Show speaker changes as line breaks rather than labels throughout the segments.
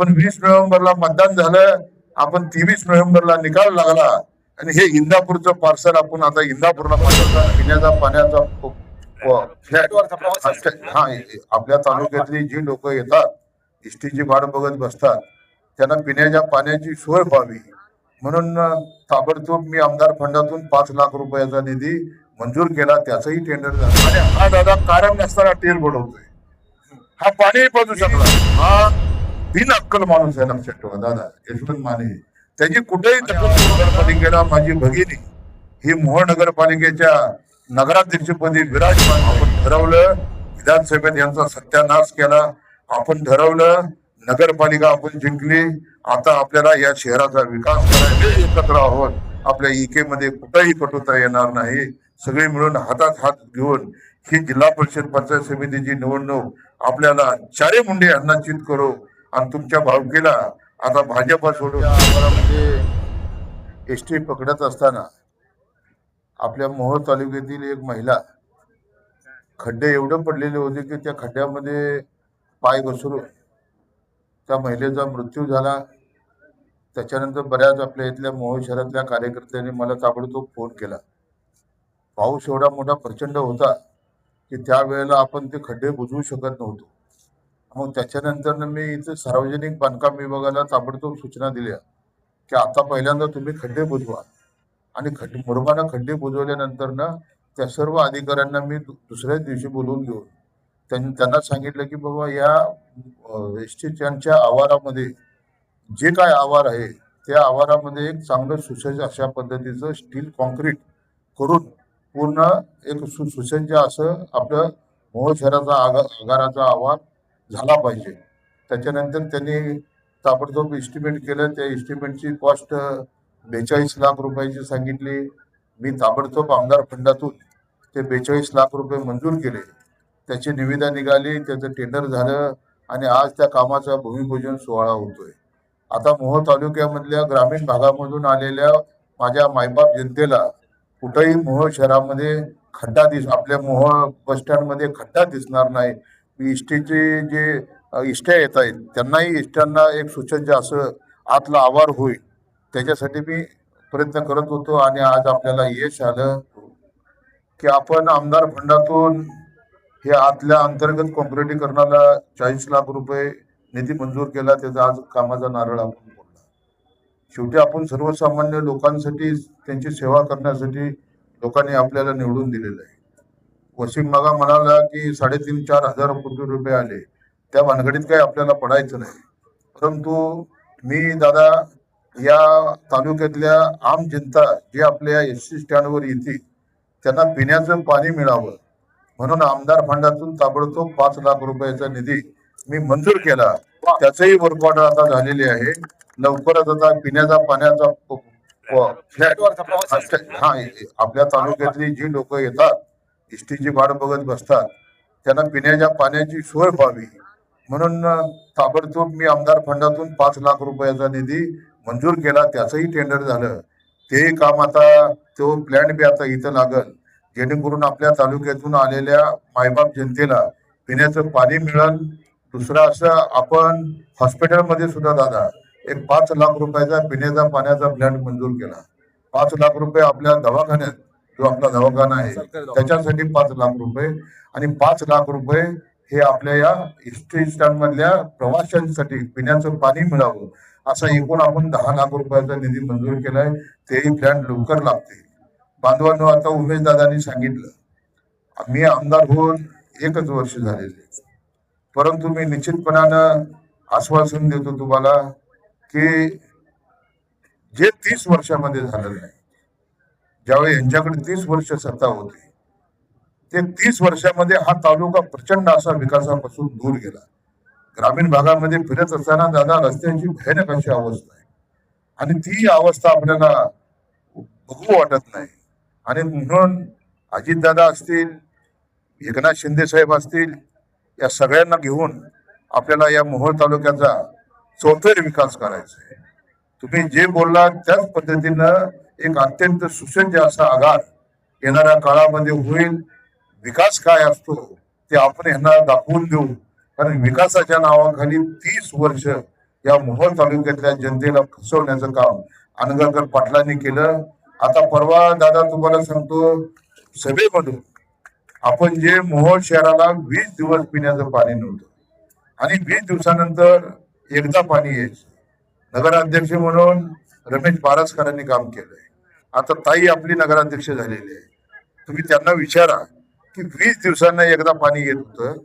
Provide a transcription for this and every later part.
आपण 20 नोव्हेंबरला मतदान झालं, आपण 23 नोव्हेंबरला निकाल लागला आणि हे इंदापूरचं पार्सल आपण आता इंदापूरला पाठवतो. पिण्याचा पाण्याचा हा आपल्या तालुक्यातली जी लोक येतात इष्टीची वाट बघत बसतात त्यांना पिण्याच्या पाण्याची सोय व्हावी म्हणून ताबडतोब मी आमदार फंडातून 5 लाख रुपयाचा निधी मंजूर केला. त्याचंही टेंडर झालं आणि हा दादा कारण नसताना टेर बुडवतोय. हा पाणी पाजू शकला. हा बिनअक्कल माणूस आहे. लक्षात ठेवा दादा यशवंत माने. त्याची कुठेही नगरपालिकेला माझी भगिनी ही मोहोळ नगरपालिकेच्या नगराध्यक्षपदी विराजमान. आपण ठरवलं विधानसभेत यांचा सत्यानाश केला. आपण ठरवलं नगरपालिका आपण जिंकली. आता आपल्याला या शहराचा विकास करायला एकत्र आहोत. आपल्या इके मध्ये कुठेही कटुता येणार नाही. सगळे मिळून हातात हात घेऊन ही जिल्हा परिषद पंचायत समितीची निवडणूक आपल्याला चारे मुंडे यांना चित करू आणि तुमच्या भावकीला आता भाजपा सोडून म्हणजे एसटी पकडत असताना आपल्या मोहोळ तालुक्यातील एक महिला खड्डे एवढे पडलेले होते की त्या खड्ड्यामध्ये पाय घसरून त्या महिलेचा मृत्यू झाला. त्याच्यानंतर बऱ्याच आपल्या इथल्या मोहोळ शहरातल्या कार्यकर्त्यांनी मला ताबडतोब फोन केला. पाऊस एवढा मोठा प्रचंड होता की त्यावेळेला आपण ते खड्डे बुजवू शकत नव्हतो. मग त्याच्यानंतर मी इथे सार्वजनिक बांधकाम विभागाला ताबडतोब सूचना दिल्या की आता पहिल्यांदा तुम्ही खड्डे बुजवा आणि मुरमाना खड्डे बुजवल्यानंतर ना त्या सर्व अधिकाऱ्यांना मी दुसऱ्याच दिवशी बोलवून घेऊन त्यांना सांगितलं की बाबा या एसटीच्या आवारामध्ये जे काय आवार आहे त्या आवारामध्ये एक चांगलं सुसज्ज अशा पद्धतीचं स्टील कॉन्क्रीट करून पूर्ण एक सुसज्ज असं आपलं मोहोळ शहराचा आगाराचा आवार झाला पाहिजे. त्याच्यानंतर त्यांनी ताबडतोब एस्टिमेट केलं. त्या एस्टिमेटची कॉस्ट 42 लाख रुपयाची सांगितली. मी ताबडतोब आमदार फंडातून ते 42 लाख रुपये मंजूर केले. त्याची निविदा निघाली, त्याचं टेंडर झालं आणि आज त्या कामाचा भूमिपूजन सोहळा होतोय. आता मोहोळ तालुक्यामधल्या ग्रामीण भागामधून आलेल्या माझ्या मायबाप जनतेला कुठेही मोहोळ शहरामध्ये खड्डा आपल्या मोहोळ बस स्टँडमध्ये खड्डा दिसणार नाही. इष्टीचे जे इष्ट्या येत आहेत त्यांनाही इष्ट्यांना एक सुसज्ज असं आतला आवार होईल त्याच्यासाठी मी प्रयत्न करत होतो. आणि आज आपल्याला यश आलं की आपण आमदार फंडातून हे आतल्या अंतर्गत काँक्रिटीकरणाला 40 लाख रुपये निधी मंजूर केला. त्याचा आज कामाचा नारळ आपण फोडला. शेवटी आपण सर्वसामान्य लोकांसाठी त्यांची सेवा करण्यासाठी लोकांनी आपल्याला निवडून दिलेलं आहे. वसीम मागा म्हणाला की 3,500-4,000 कोटी रुपये आले. त्या भानगडीत काही आपल्याला पडायचं नाही. परंतु मी दादा या तालुक्यातल्या आम जनता जे आपल्या एसटी स्टँडवर येतील त्यांना पिण्याचं पाणी मिळावं म्हणून आमदार फंडातून ताबडतोब 5 लाख रुपयाचा निधी मी मंजूर केला. त्याचंही वर्क ऑर्डर आता झालेली आहे. लवकरच आता पिण्याचा पाण्याचा हा आपल्या तालुक्यातली जी लोक येतात इष्टीची वाट बघत बसतात त्यांना पिण्याच्या पाण्याची सोय व्हावी म्हणून ताबडतोब मी आमदार फंडातून 5 लाख रुपयाचा निधी मंजूर केला. त्याचंही टेंडर झालं. तेही काम आता तो प्लॅन बी आता इथं लागल जेणेकरून आपल्या तालुक्यातून आलेल्या मायबाप जनतेला पिण्याचं पाणी मिळेल. दुसरं असं आपण हॉस्पिटलमध्ये सुद्धा दादा एक 5 लाख रुपयाचा पिण्याचा पाण्याचा प्लॅन मंजूर केला. 5 लाख रुपये आपल्या दवाखान्यात जो आपला दवाखाना आहे त्याच्यासाठी 5 लाख रुपये आणि 5 लाख रुपये हे आपल्या या एसटी स्टँड मधल्या प्रवाशांसाठी पिण्याचं पाणी मिळावं असा एकूण आपण 10 लाख रुपयाचा निधी मंजूर केलाय. तेही प्लॅन लवकर लागतील. बांधवांनो आता उमेश दादांनी सांगितलं मी आमदार होऊन 1च वर्ष झालेले परंतु मी निश्चितपणानं आश्वासन देतो तुम्हाला की जे 30 वर्षामध्ये झालेलं नाही ज्यावेळी यांच्याकडे 30 वर्ष सत्ता होती ते 30 वर्षामध्ये हा तालुका प्रचंड असा विकासापासून दूर गेला. ग्रामीण भागामध्ये फिरत असताना दादा रस्त्यांची भयानक अशी अवस्था आहे आणि ती अवस्था आपल्याला बघू वाटत नाही. आणि म्हणून अजितदादा असतील एकनाथ शिंदे साहेब असतील या सगळ्यांना घेऊन आपल्याला या मोहोळ तालुक्याचा चौफेर विकास करायचा आहे. तुम्ही जे बोलला त्याच पद्धतीनं एक अत्यंत सुसज्ज असा आगार येणाऱ्या काळामध्ये होईल. विकास काय असतो ते आपण यांना दाखवून देऊ कारण विकासाच्या नावाखाली 30 वर्ष या मोहोळ तालुक्यातल्या जनतेला फसवण्याचं काम अनगरकर पाटलांनी केलं. आता परवा दादा तुम्हाला सांगतो, सभेमधून आपण जे मोहोळ शहराला 20 दिवस पिण्याचं पाणी नव्हतं आणि 20 दिवसानंतर एकदा पाणी यायचं. नगराध्यक्ष म्हणून रमेश बारसकरांनी काम केलंय. आता ताई आपली नगराध्यक्ष झालेली आहे. तुम्ही त्यांना विचारा की 20 दिवसांना एकदा पाणी येत होतं.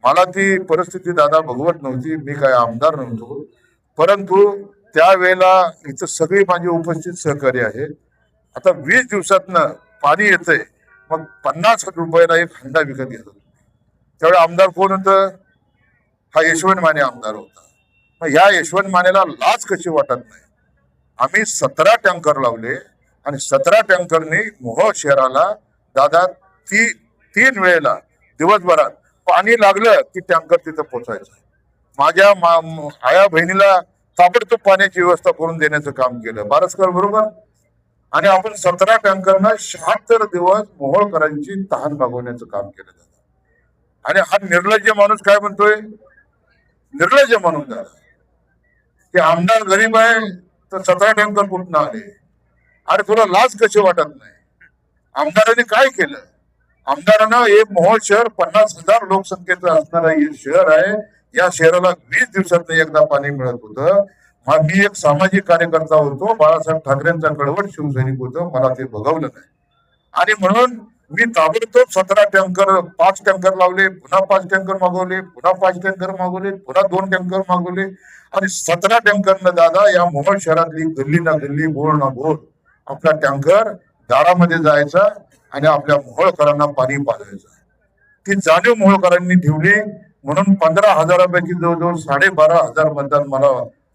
मला ती परिस्थिती दादा भगवत नव्हती, मी काय आमदार नव्हतो, परंतु त्यावेळेला इथं सगळी माझी उपस्थित सहकारी आहेत. आता 20 दिवसातनं पाणी येतंय, मग 50 रुपयाला एक हंडा विकत घेत होतो. त्यावेळी आमदार कोण होतं? हा यशवंत माने आमदार होता. मग ह्या यशवंत मानेला लाच कशी वाटत नाही? आम्ही 17 टँकर लावले आणि 17 टँकरने मोहोळ शहराला दादा 3 वेळेला दिवसभरात पाणी लागलं की टँकर तिथं पोचायचं. माझ्या आया बहिणीला ताबडतोब पाण्याची व्यवस्था करून देण्याचं काम केलं बारसकर बरोबर. आणि आपण 17 टँकरनं 76 दिवस मोहोळकरांची तहान भागवण्याचं काम केलं दादा. आणि हा निर्लज्ज माणूस काय म्हणतोय? निर्लज्ज माणूस दादा की आमदार गरीब आहे तर 17 टँकर कुठून आले? अरे तुला लाज कशी वाटत नाही? आमदारांनी काय केलं? आमदारांना एक मोहोळ शहर 50,000 लोकसंख्येचं असणारा हे शहर आहे. या शहराला 20 दिवसात एकदा पाणी मिळत होतं. मी एक सामाजिक कार्यकर्ता होतो, बाळासाहेब ठाकरेंचा कडवट शिवसैनिक होतो, मला ते बघवलं नाही. आणि म्हणून मी ताबडतोब 17 टँकर 5 टँकर लावले, पुन्हा 5 टँकर मागवले, पुन्हा 5 टँकर मागवले, पुन्हा 2 टँकर मागवले आणि 17 टँकरनं दादा या मोहोळ शहरातली गल्ली ना गल्ली, बोळ ना बोळ आपला टँकर दारामध्ये जायचा आणि आपल्या मोहोळकरांना पाणी पाजायचं. ती जाणीव मोहोळकरांनी ठेवली. म्हणून 15,000पैकी जवळजवळ 12,500 मतदान मला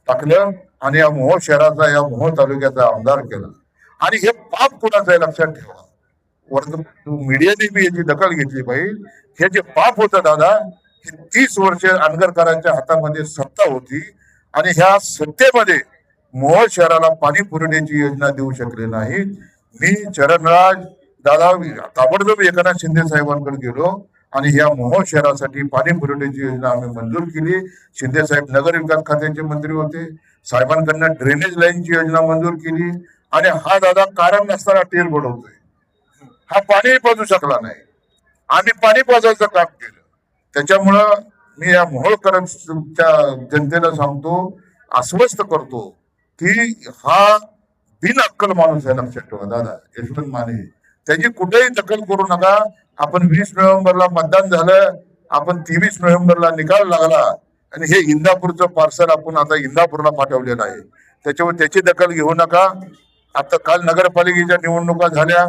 टाकलं आणि या मोहोळ शहराचा, या मोहोळ तालुक्याचा आमदार केला. आणि हे पाप कुणाचं आहे लक्षात ठेवा. मीडियाने बी याची दखल घेतली पाहिजे. हे जे पाप होतं दादा, हे 30 वर्ष अनगरकरांच्या हातामध्ये सत्ता होती आणि ह्या सत्तेमध्ये मोहोळ शहराला पाणी पुरवठ्याची योजना देऊ शकले नाही. मी चरणराज दादा ताबडतोब एकनाथ शिंदे साहेबांकडे गेलो आणि ह्या मोहोळ शहरासाठी पाणी पुरवठ्याची योजना आम्ही मंजूर केली. शिंदे साहेब नगर विकास खात्याचे मंत्री होते. साहेबांकडनं ड्रेनेज लाईनची योजना मंजूर केली. आणि हा दादा कारण नसताना टेल बनवतोय. हा पाणी पाजू शकला नाही. आम्ही पाणी पाजायचं काम केलं. त्याच्यामुळं मी या मोहोळकरांच्या जनतेला सांगतो, आश्वस्त करतो की हा बिनअक्कल माणूस आहे. लक्षात ठेवा दादा, यशवंत माने, त्याची कुठेही दखल करू नका. आपण 20 नोव्हेंबरला मतदान झालं, आपण 23 नोव्हेंबरला निकाल लागला आणि हे इंदापूरचं पार्सल आपण आता इंदापूरला पाठवलेलं आहे. त्याच्यावर त्याची दखल घेऊ नका. आता काल नगरपालिकेच्या निवडणुका झाल्या.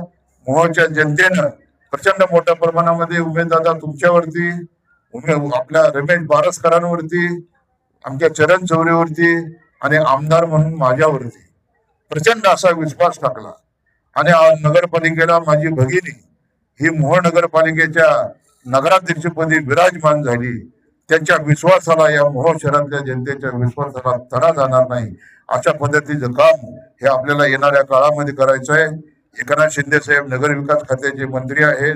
मोहोळच्या जनतेनं प्रचंड मोठ्या प्रमाणामध्ये उमेदवार तुमच्यावरती, आपल्या रमेश बारसकरांवरती, आमच्या चरण चौरेवरती आणि आमदार म्हणून माझ्यावरती प्रचंड असा विश्वास टाकला. आणि नगरपालिकेला माझी भगिनी ही मोहोळ नगरपालिकेच्या नगराध्यक्षपदी विराजमान झाली. त्यांच्या विश्वासाला, या मोहोळ शहरातल्या जनतेच्या विश्वासाला तडा जाणार नाही अशा पद्धतीचं काम हे आपल्याला येणाऱ्या काळामध्ये करायचं आहे. एकनाथ शिंदे साहेब नगर विकास खात्याचे मंत्री आहेत.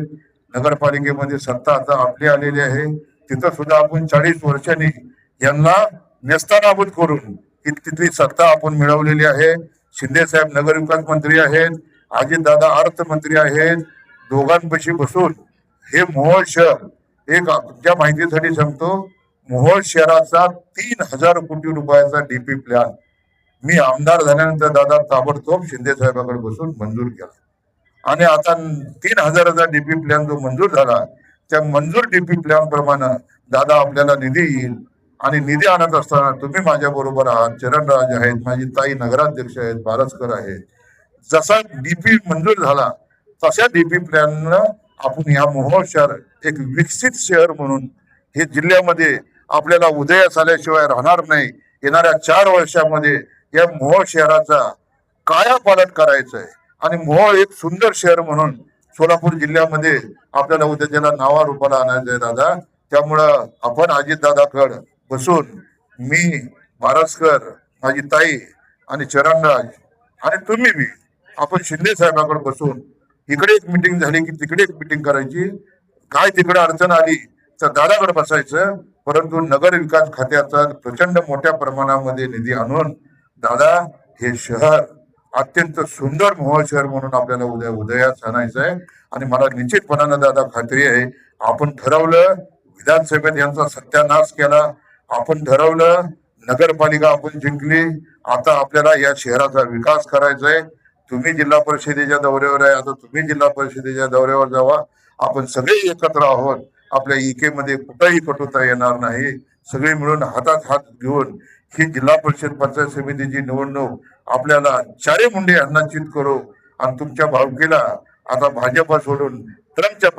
नगरपालिकेमध्ये सत्ता आता आपली आलेली आहे. तिथं सुद्धा आपण 40 वर्षांनी यांना नेस्तानाबूत करून तिथली सत्ता आपण मिळवलेली आहे. शिंदे साहेब नगर विकास मंत्री आहेत, अजितदादा अर्थमंत्री आहेत. दोघांपाशी बसून हे मोहोळ शहर, एक त्या माहितीसाठी सांगतो, मोहोळ शहराचा 3,000 कोटी रुपयाचा डीपी प्लॅन मी आमदार झाल्यानंतर दादा ताबडतोब शिंदे साहेबांकडे बसून मंजूर केला. आणि आता 3,000चा डीपी प्लॅन जो मंजूर झाला, त्या मंजूर डीपी प्लॅन प्रमाणे दादा आपल्याला निधी येईल. आणि निधी आणत असताना तुम्ही माझ्या बरोबर आहात, चरणराज आहेत, माझी ताई नगराध्यक्ष आहेत, बारसकर आहेत. जसा डीपी मंजूर झाला तशा डीपी प्लॅननं आपण या मोहोळ शहर एक विकसित शहर म्हणून हे जिल्ह्यामध्ये आपल्याला उदयास आल्याशिवाय राहणार नाही. येणाऱ्या 4 वर्षामध्ये या मोहोळ शहराचा कायापालट करायचं आहे आणि मोहोळ एक सुंदर शहर म्हणून सोलापूर जिल्ह्यामध्ये आपल्याला उद्याच्याला नावारूपाला आणायचं आहे दादा. त्यामुळं आपण अजितदादाकडे बसून मी, बारसकर, माझी ताई आणि चरणराज आणि तुम्ही बी आपण शिंदे साहेबांकडे बसून इकडे एक मिटिंग झाली की तिकडे एक मिटिंग करायची. काय तिकडे अडचण आली तर दादाकडे बसायचं, परंतु नगर विकास खात्याचा प्रचंड मोठ्या प्रमाणामध्ये निधी आणून दादा हे शहर अत्यंत सुंदर मोह शहर म्हणून आपल्याला उदयास आणायचं आहे. आणि मला निश्चितपणानं दादा खात्री आहे, आपण ठरवलं विधानसभेत यांचा सत्यानाश केला, आपण ठरवलं नगरपालिका आपण जिंकली, आता आपल्याला या शहराचा विकास करायचा आहे. तुम्ही जिल्हा परिषदेच्या दौऱ्यावर आहे, आता तुम्ही जिल्हा परिषदेच्या दौऱ्यावर जावा. आपण सगळे एकत्र आहोत. आपल्या इके मध्ये कुठेही कटुता येणार नाही. सगळे मिळून हातात हात घेऊन ही जिल्हा परिषद पंचायत समितीची निवडणूक आपल्याला चारी मुंडे अन्नाचित करू. आणि तुमच्या भावकीला आता भाजपा सोडून ट्रम्पच्या